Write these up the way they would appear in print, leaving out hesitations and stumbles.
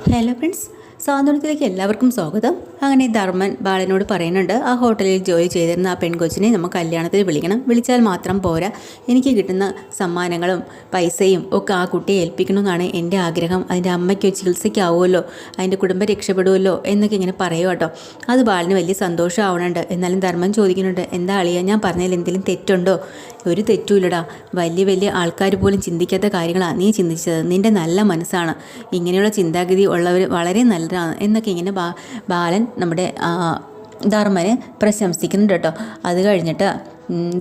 Hello friends, സാന്ത്വനത്തിലേക്ക് എല്ലാവർക്കും സ്വാഗതം. അങ്ങനെ ധർമ്മൻ ബാലനോട് പറയുന്നുണ്ട്, ആ ഹോട്ടലിൽ ജോലി ചെയ്തിരുന്ന ആ പെൺകൊച്ചിനെ നമുക്ക് കല്യാണത്തിന് വിളിക്കണം. വിളിച്ചാൽ മാത്രം പോരാ, എനിക്ക് കിട്ടുന്ന സമ്മാനങ്ങളും പൈസയും ഒക്കെ ആ കുട്ടിയെ ഏൽപ്പിക്കണമെന്നാണ് എൻ്റെ ആഗ്രഹം. അതിൻ്റെ അമ്മയ്ക്ക് ചികിത്സയ്ക്കാവുമല്ലോ, അതിൻ്റെ കുടുംബം രക്ഷപ്പെടുമല്ലോ എന്നൊക്കെ ഇങ്ങനെ പറയുക കേട്ടോ. അത് ബാലന് വലിയ സന്തോഷമാവണുണ്ട്. എന്നാലും ധർമ്മൻ ചോദിക്കുന്നുണ്ട്, എന്താ അളിയാ, ഞാൻ പറഞ്ഞതിൽ എന്തെങ്കിലും തെറ്റുണ്ടോ? ഒരു തെറ്റുമില്ലടാ, വലിയ വലിയ ആൾക്കാർ പോലും ചിന്തിക്കാത്ത കാര്യങ്ങളാണ് നീ ചിന്തിച്ചത്. നിൻ്റെ നല്ല മനസ്സാണ്, ഇങ്ങനെയുള്ള ചിന്താഗതി ഉള്ളവർ വളരെ നല്ലതാണ് എന്നൊക്കെ ഇങ്ങനെ ബാലൻ നമ്മുടെ ധർമ്മനെ പ്രശംസിക്കുന്നുണ്ട് കേട്ടോ. അത് കഴിഞ്ഞിട്ട്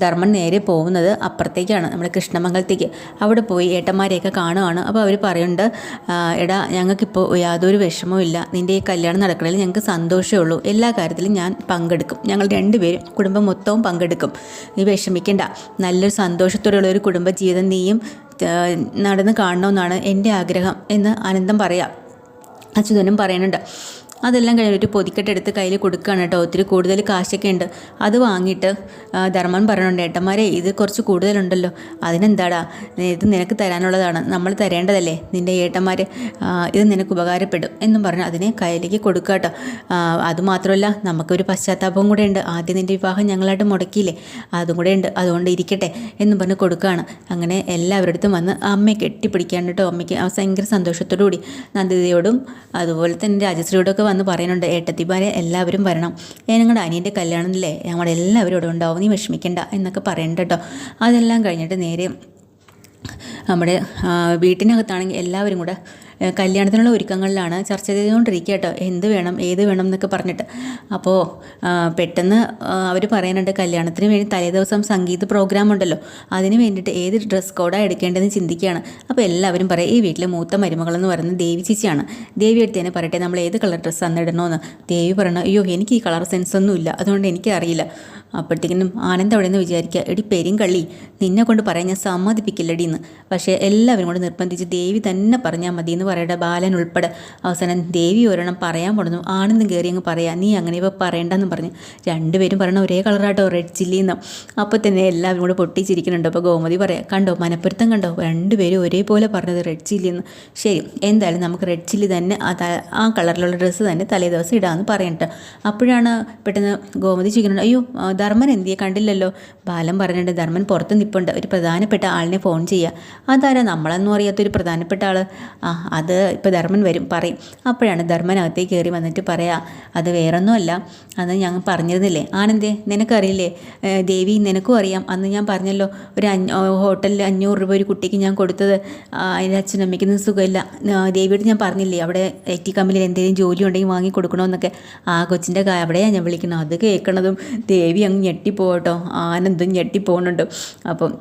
ധർമ്മൻ നേരെ പോകുന്നത് അപ്പുറത്തേക്കാണ്, നമ്മുടെ കൃഷ്ണമംഗലത്തേക്ക്. അവിടെ പോയി ഏട്ടന്മാരെയൊക്കെ കാണുകയാണ്. അപ്പോൾ അവർ പറയുന്നുണ്ട്, എടാ ഞങ്ങൾക്കിപ്പോൾ യാതൊരു വിഷമവും ഇല്ല, നിൻ്റെ ഈ കല്യാണം നടക്കണമെങ്കിൽ ഞങ്ങൾക്ക് സന്തോഷമേ ഉള്ളൂ. എല്ലാ കാര്യത്തിലും ഞാൻ പങ്കെടുക്കും, ഞങ്ങൾ രണ്ടുപേരും കുടുംബം മൊത്തവും പങ്കെടുക്കും. നീ വിഷമിക്കണ്ട, നല്ലൊരു സന്തോഷത്തോടെയുള്ള ഒരു കുടുംബ ജീവിതം നീയും നടന്ന് കാണണമെന്നാണ് എൻ്റെ ആഗ്രഹം എന്ന് ആനന്ദം പറയാം. അച്യുതനും പറയുന്നുണ്ട്. അതെല്ലാം കഴിഞ്ഞ് ഒരു പൊതിക്കെട്ടെടുത്ത് കയ്യിൽ കൊടുക്കുകയാണ് കേട്ടോ. ഒത്തിരി കൂടുതൽ കാശൊക്കെ ഉണ്ട്. അത് വാങ്ങിയിട്ട് ധർമ്മൻ പറയുന്നുണ്ട്, ഏട്ടന്മാരെ ഇത് കുറച്ച് കൂടുതലുണ്ടല്ലോ, അതിനെന്താടാ, ഇത് നിനക്ക് തരാനുള്ളതാണ്, നമ്മൾ തരേണ്ടതല്ലേ, നിൻ്റെ ഏട്ടന്മാർ, ഇത് നിനക്ക് ഉപകാരപ്പെടും എന്നും പറഞ്ഞ് അതിനെ കയ്യിലേക്ക് കൊടുക്കുക കേട്ടോ. അതുമാത്രമല്ല, നമുക്കൊരു പശ്ചാത്താപവും കൂടെ ഉണ്ട്. ആദ്യം നിൻ്റെ വിവാഹം ഞങ്ങളായിട്ട് മുടക്കിയില്ലേ, അതും കൂടെ ഉണ്ട്, അതുകൊണ്ട് ഇരിക്കട്ടെ എന്നും പറഞ്ഞ് കൊടുക്കുകയാണ്. അങ്ങനെ എല്ലാവരുടെ അടുത്തും വന്ന് അമ്മയെ കെട്ടിപ്പിടിക്കാണ്ട് കേട്ടോ. അമ്മയ്ക്ക് ഭയങ്കര സന്തോഷത്തോടു കൂടി നന്ദിതയോടും അതുപോലെ തന്നെ രാജശ്രീയോടൊക്കെ വന്ന് പറയുന്നുണ്ട്, ഏട്ടത്തിമാരെ എല്ലാവരും വരണം, ഞങ്ങളുടെ അനിയൻ്റെ കല്യാണത്തിലേ ഞങ്ങളുടെ എല്ലാവരും ഇവിടെ ഉണ്ടാവും, നീ വിഷമിക്കണ്ട എന്നൊക്കെ പറയണ്ട കേട്ടോ. അതെല്ലാം കഴിഞ്ഞിട്ട് നേരെ നമ്മുടെ വീട്ടിനകത്താണെങ്കിൽ എല്ലാവരും കൂടെ കല്യാണത്തിനുള്ള ഒരുക്കങ്ങളിലാണ്, ചർച്ച ചെയ്തുകൊണ്ടിരിക്കുക കേട്ടോ. എന്ത് വേണം ഏത് വേണം എന്നൊക്കെ പറഞ്ഞിട്ട്. അപ്പോൾ പെട്ടെന്ന് അവർ പറയുന്നുണ്ട്, കല്യാണത്തിന് വേണ്ടി തലേദിവസം സംഗീത പ്രോഗ്രാം ഉണ്ടല്ലോ, അതിന് വേണ്ടിയിട്ട് ഏത് ഡ്രസ് കോഡാണ് എടുക്കേണ്ടതെന്ന് ചിന്തിക്കുകയാണ്. അപ്പോൾ എല്ലാവരും പറയും, ഈ വീട്ടിലെ മൂത്ത മരുമകളെന്ന് പറയുന്നത് ദേവി ചേച്ചിയാണ്, ദേവി എടുത്ത് തന്നെ പറയട്ടെ നമ്മൾ ഏത് കളർ ഡ്രസ്സ് അന്ന് ഇടണമെന്ന്. ദേവി പറയണം, അയ്യോ എനിക്ക് ഈ കളർ സെൻസൊന്നും ഇല്ല, അതുകൊണ്ട് എനിക്കറിയില്ല. അപ്പോഴത്തേക്കിനും ആനന്ദ് അവിടെ നിന്ന് വിചാരിക്കുക, എടി പെരുങ്കള്ളി, നിന്നെ കൊണ്ട് പറയാൻ ഞാൻ സമ്മതിപ്പിക്കില്ലടിന്ന്. പക്ഷേ എല്ലാവരും കൂടെ നിർബന്ധിച്ച് ദേവി തന്നെ പറഞ്ഞാൽ മതി എന്ന് പറയട്ടെ, ബാലൻ ഉൾപ്പെടെ. അവസാനം ദേവി ഒരെണ്ണം പറയാൻ പോടുന്നു, ആനന്ദം കയറി അങ്ങ് പറയാം, നീ അങ്ങനെ ഇപ്പോൾ പറയണ്ടെന്ന് പറഞ്ഞ്. രണ്ടുപേരും പറയണം ഒരേ കളറാട്ടോ, റെഡ് ചില്ലിന്ന്. അപ്പോൾ തന്നെ എല്ലാവരും കൂടെ പൊട്ടിച്ചിരിക്കുന്നുണ്ട്. അപ്പോൾ ഗോമതി പറയാം, കണ്ടോ മനപ്പൊരുത്തം കണ്ടോ, രണ്ടുപേരും ഒരേപോലെ പറഞ്ഞത് റെഡ് ചില്ലിന്ന്. ശരി, എന്തായാലും നമുക്ക് റെഡ് ചില്ലി തന്നെ ആ കളറിലുള്ള ഡ്രസ്സ് തന്നെ തലേ ദിവസം ഇടാമെന്ന് പറയട്ടെ. അപ്പോഴാണ് പെട്ടെന്ന് ഗോമതി ചോദിക്കുന്നുണ്ട്, അയ്യോ ധർമ്മൻ എന്തിയെ കണ്ടില്ലല്ലോ. ബാലൻ പറഞ്ഞിട്ട്, ധർമ്മൻ പുറത്ത് നിൽപ്പുണ്ട്, ഒരു പ്രധാനപ്പെട്ട ആളിനെ ഫോൺ ചെയ്യുക. അതാരാ, നമ്മളൊന്നും അറിയാത്തൊരു പ്രധാനപ്പെട്ട ആൾ? അത് ഇപ്പോൾ ധർമ്മൻ വരും പറയും. അപ്പോഴാണ് ധർമ്മൻ അകത്തേക്ക് കയറി വന്നിട്ട് പറയാം, അത് വേറൊന്നുമല്ല, അന്ന് ഞങ്ങൾ പറഞ്ഞിരുന്നില്ലേ ആനന്ദേ, നിനക്കറിയില്ലേ, ദേവി നിനക്കും അറിയാം, അന്ന് ഞാൻ പറഞ്ഞല്ലോ ഒരു ഹോട്ടലിൽ 500 രൂപ ഒരു കുട്ടിക്ക് ഞാൻ കൊടുത്തത്, അതിൻ്റെ അച്ഛനമ്മയ്ക്കൊന്നും സുഖമില്ല. ദേവിയോട് ഞാൻ പറഞ്ഞില്ലേ അവിടെ IT കമ്പനിയിൽ എന്തെങ്കിലും ജോലി ഉണ്ടെങ്കിൽ വാങ്ങി കൊടുക്കണമെന്നൊക്കെ. ആ കൊച്ചിൻ്റെ അവിടെയാണ് ഞാൻ വിളിക്കുന്നത്. അത് കേൾക്കണതും ദേവി അങ്ങ് ഞെട്ടിപ്പോട്ടോ, ആനന്ദും ഞെട്ടിപ്പോകുന്നുണ്ട്. അപ്പം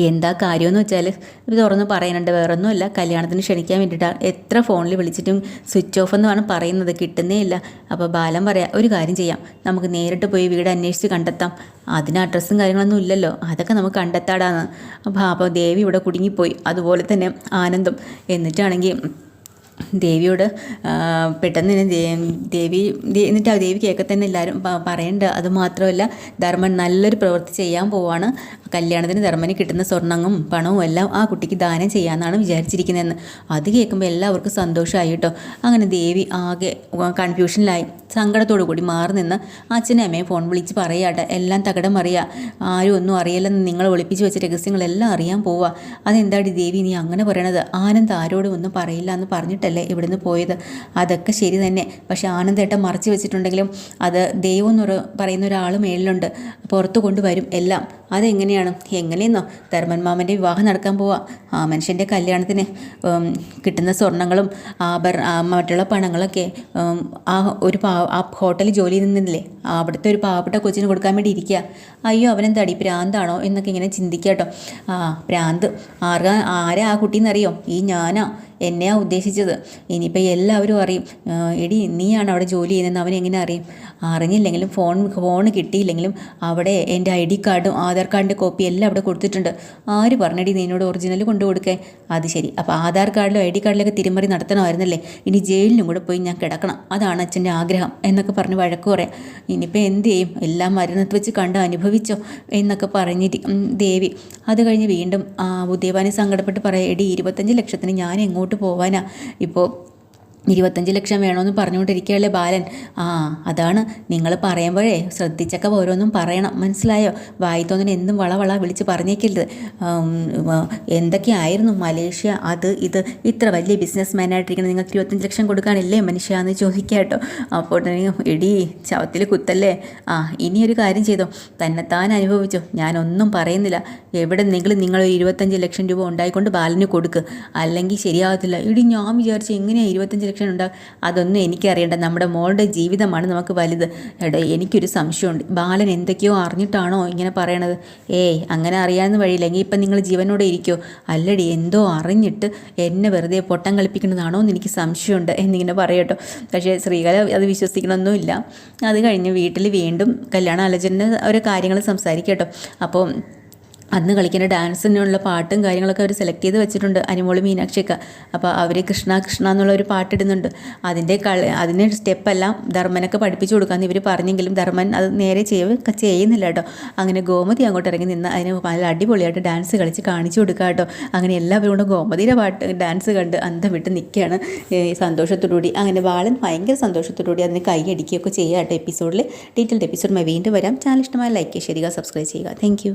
എന്താ കാര്യമെന്ന് വെച്ചാൽ ഇത് തുറന്ന് പറയുന്നുണ്ട്, വേറൊന്നുമല്ല, കല്യാണത്തിന് ക്ഷണിക്കാൻ വേണ്ടിയിട്ടാണ്. എത്ര ഫോണിൽ വിളിച്ചിട്ടും സ്വിച്ച് ഓഫ് എന്ന് വേണം പറയുന്നത്, കിട്ടുന്നേ ഇല്ല. അപ്പോൾ ബാലൻ പറയാം, ഒരു കാര്യം ചെയ്യാം, നമുക്ക് നേരിട്ട് പോയി വീട് അന്വേഷിച്ച് കണ്ടെത്താം, അതിന് അഡ്രസ്സും കാര്യങ്ങളൊന്നും ഇല്ലല്ലോ, അതൊക്കെ നമുക്ക് കണ്ടെത്താടാന്ന്. അപ്പോൾ ദേവി ഇവിടെ കുടുങ്ങിപ്പോയി, അതുപോലെ തന്നെ ആനന്ദും. എന്നിട്ടാണെങ്കിൽ ദേവിയോട് പെട്ടെന്ന് തന്നെ എന്നിട്ട് ആ ദേവിക്കൊക്കെ തന്നെ എല്ലാവരും പറയേണ്ട. അതുമാത്രമല്ല, ധർമ്മൻ നല്ലൊരു പ്രവൃത്തി ചെയ്യാൻ പോവാണ്. കല്യാണത്തിന് ധർമ്മന് കിട്ടുന്ന സ്വർണ്ണവും പണവും എല്ലാം ആ കുട്ടിക്ക് ദാനം ചെയ്യാമെന്നാണ് വിചാരിച്ചിരിക്കുന്നതെന്ന്. അത് കേൾക്കുമ്പോൾ എല്ലാവർക്കും സന്തോഷമായി കേട്ടോ. അങ്ങനെ ദേവി ആകെ കൺഫ്യൂഷനിലായി, സങ്കടത്തോടു കൂടി മാറി നിന്ന് അച്ഛനെ അമ്മയെ ഫോൺ വിളിച്ച് പറയാട്ടെ, എല്ലാം തകടം അറിയുക, ആരും ഒന്നും അറിയില്ലെന്ന് നിങ്ങൾ ഒളിപ്പിച്ച് വെച്ച രഹസ്യങ്ങളെല്ലാം അറിയാൻ പോവുക. അതെന്താടി ദേവി നീ അങ്ങനെ പറയണത്? ആനന്ദ് ആരോടും ഒന്നും പറയില്ല എന്ന് പറഞ്ഞിട്ടല്ലേ ഇവിടുന്ന് പോയത്? അതൊക്കെ ശരി തന്നെ, പക്ഷെ ആനന്ദേട്ടൻ മറച്ചു വെച്ചിട്ടുണ്ടെങ്കിലും അത് ദൈവം എന്ന് പറയുന്ന ഒരാൾ മേളിലുണ്ട്, പുറത്തു കൊണ്ടുവരും എല്ലാം. അതെങ്ങനെയാണ്? എങ്ങനെയെന്നോ, ധർമ്മൻ മാമൻ്റെ വിവാഹം നടക്കാൻ പോവാ, ആ മനുഷ്യൻ്റെ കല്യാണത്തിന് കിട്ടുന്ന സ്വർണ്ണങ്ങളും മറ്റുള്ള പണങ്ങളൊക്കെ ആ ഹോട്ടലിൽ ജോലി നിന്നില്ലേ, അവിടുത്തെ ഒരു പാവപ്പെട്ട കൊച്ചിന് കൊടുക്കാൻ വേണ്ടി ഇരിക്കുക. അയ്യോ അവനെന്താടി പ്രാന്താണോ എന്നൊക്കെ ഇങ്ങനെ ചിന്തിക്കുക കേട്ടോ. പ്രാന്ത് ആരാ ആ കുട്ടീന്നറിയോ? ഈ ഞാനാ, എന്നെയാ ഉദ്ദേശിച്ചത്. ഇനിയിപ്പോൾ എല്ലാവരും അറിയും, എടി നീയാണ് അവിടെ ജോലി ചെയ്യുന്നതെന്ന് അവനെങ്ങനെ അറിയും? അറിഞ്ഞില്ലെങ്കിലും ഫോൺ കിട്ടിയില്ലെങ്കിലും അവിടെ എൻ്റെ ID കാർഡും ആധാർ കാർഡിൻ്റെ കോപ്പി എല്ലാം അവിടെ കൊടുത്തിട്ടുണ്ട്. ആര് പറഞ്ഞടി നിന്നോട് ഒറിജിനൽ കൊണ്ടു കൊടുക്കേ? അത് ശരി, അപ്പോൾ ആധാർ കാർഡിലും ID കാർഡിലൊക്കെ തിരിമറി നടത്തണമായിരുന്നല്ലേ? ഇനി ജയിലിലും കൂടെ പോയി ഞാൻ കിടക്കണം, അതാണ് അച്ഛൻ്റെ ആഗ്രഹം എന്നൊക്കെ പറഞ്ഞ് വഴക്ക് പറയാം. ഇനിയിപ്പോൾ എന്ത് ചെയ്യും, എല്ലാം മരുന്നത്ത് വെച്ച് കണ്ട് അനുഭവിച്ചോ എന്നൊക്കെ പറഞ്ഞിട്ട് ദേവി. അത് കഴിഞ്ഞ് വീണ്ടും ബുദ്ധിമാനെ സങ്കടപ്പെട്ട് പറയാം, എടി 25 ലക്ഷത്തിന് ഞാൻ എങ്ങോട്ട് പോവാനാ? ഇപ്പോൾ 25 ലക്ഷം വേണമെന്ന് പറഞ്ഞുകൊണ്ടിരിക്കുകയല്ലേ ബാലൻ. ആ അതാണ് നിങ്ങൾ പറയുമ്പോഴേ ശ്രദ്ധിച്ചൊക്കെ ഓരോന്നും പറയണം, മനസ്സിലായോ? വായി തോന്നുന്ന എന്തും വളവള വിളിച്ച് പറഞ്ഞേക്കരുത്. എന്തൊക്കെയായിരുന്നു മലേഷ്യ, അത് ഇത്, ഇത്ര വലിയ ബിസിനസ് മാനായിട്ടിരിക്കണം, നിങ്ങൾക്ക് 25 ലക്ഷം കൊടുക്കാനില്ലേ മനുഷ്യ എന്ന് ചോദിക്കുക കേട്ടോ. അപ്പോൾ എടി ചവത്തിൽ കുത്തല്ലേ. ഇനിയൊരു കാര്യം ചെയ്തോ, തന്നെത്താൻ അനുഭവിച്ചോ, ഞാനൊന്നും പറയുന്നില്ല. എവിടെ നിങ്ങൾ 25 ലക്ഷം രൂപ ഉണ്ടായിക്കൊണ്ട് ബാലന് കൊടുക്ക്, അല്ലെങ്കിൽ ശരിയാകത്തില്ല. ഇടി ഞാൻ വിചാരിച്ചു എങ്ങനെയാണ് 25 ലക്ഷം ഉണ്ടാകും, അതൊന്നും എനിക്കറിയണ്ട, നമ്മുടെ മോളുടെ ജീവിതമാണ് നമുക്ക് വലുത്. എടാ എനിക്കൊരു സംശയമുണ്ട്, ബാലൻ എന്തൊക്കെയോ അറിഞ്ഞിട്ടാണോ ഇങ്ങനെ പറയണത്? അങ്ങനെ അറിയാവുന്ന വഴിയില്ലെങ്കിൽ ഇപ്പം നിങ്ങൾ ജീവനോടെ ഇരിക്കുമോ? അല്ലടി, എന്തോ അറിഞ്ഞിട്ട് എന്നെ വെറുതെ പൊട്ടം കളിപ്പിക്കുന്നതാണോ എന്ന് എനിക്ക് സംശയമുണ്ട് എന്നിങ്ങനെ പറയട്ടോ. പക്ഷേ ശ്രീകല അത് വിശ്വസിക്കണമൊന്നുമില്ല. അത് കഴിഞ്ഞ് വീട്ടിൽ വീണ്ടും കല്യാണ ആലോചന ഓരോ കാര്യങ്ങൾ സംസാരിക്കട്ടോ. അപ്പോൾ അന്ന് കളിക്കുന്ന ഡാൻസിനുള്ള പാട്ടും കാര്യങ്ങളൊക്കെ അവർ സെലക്ട് ചെയ്ത് വെച്ചിട്ടുണ്ട്, അനുമോള് മീനാക്ഷിയൊക്കെ. അപ്പോൾ അവർ കൃഷ്ണ കൃഷ്ണ എന്നുള്ളൊരു പാട്ടിടുന്നുണ്ട്. അതിന് സ്റ്റെപ്പെല്ലാം ധർമ്മനൊക്കെ പഠിപ്പിച്ചു കൊടുക്കാമെന്ന് ഇവർ പറഞ്ഞെങ്കിലും ധർമ്മൻ അത് നേരെ ചെയ്യുന്നില്ല കേട്ടോ. അങ്ങനെ ഗോമതി അങ്ങോട്ട് ഇറങ്ങി നിന്ന് അതിന് നല്ല അടിപൊളിയായിട്ട് ഡാൻസ് കളിച്ച് കാണിച്ചു കൊടുക്കുക കേട്ടോ. അങ്ങനെ എല്ലാവരും കൂടെ ഗോമതിയുടെ ഡാൻസ് കണ്ട് അന്തം വിട്ട് നിൽക്കുകയാണ് സന്തോഷത്തോടുകൂടി. അങ്ങനെ ബാലൻ ഭയങ്കര സന്തോഷത്തോടുകൂടി അതിന് കൈയടിക്കുകയൊക്കെ ചെയ്യുക കേട്ടോ. എപ്പിസോഡിൽ ഡീറ്റെയിൽഡ് എപ്പിസോഡുമായി വീണ്ടും വരാം. ചാനൽ ഇഷ്ടമായ ലൈക്ക് ചെയ്യുക, സബ്സ്ക്രൈബ് ചെയ്യുക. താങ്ക്